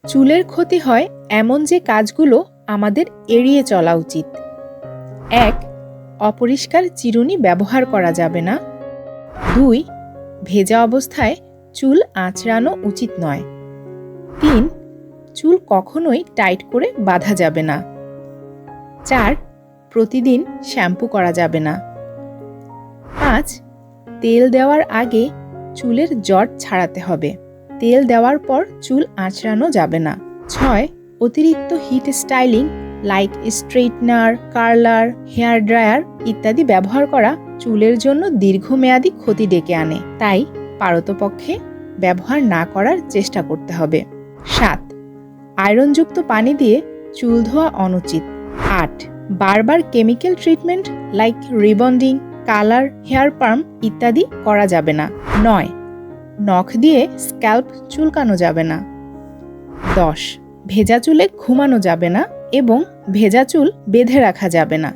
চুলের ক্ষতি হয় এমন যে কাজগুলো আমাদের এড়িয়ে চলা উচিত। ১. অপরিষ্কার চিরুনি ব্যবহার করা যাবে না। ২. ভেজা অবস্থায় চুল আঁচড়ানো উচিত নয়। ৩. চুল কখনোই টাইট করে বাঁধা যাবে না। ৪. প্রতিদিন শ্যাম্পু করা যাবে না। ৫. তেল দেওয়ার আগে চুলের জট ছাড়াতে হবে। তেল দেওয়ার পর চুল আঁচড়ানো যাবে না। ৬. অতিরিক্ত heat styling like straightener, curler, hair dryer ইত্যাদি ব্যবহার করা চুলের জন্য দীর্ঘমেয়াদী ক্ষতি ডেকে আনে, তাই পারতপক্ষে ব্যবহার না করার চেষ্টা করতে হবে। ৭. আয়রনযুক্ত পানি দিয়ে চুল ধোয়া অনুচিত। ৮. বারবার chemical treatment like rebonding, colour, hair perm ইত্যাদি করা যাবে না। ৯. নখ দিয়ে স্ক্যাল্প চুলকানো যাবে না। ১০. ভেজা চুলে ঘুমানো যাবে না এবং ভেজা চুল বেঁধে রাখা যাবে না।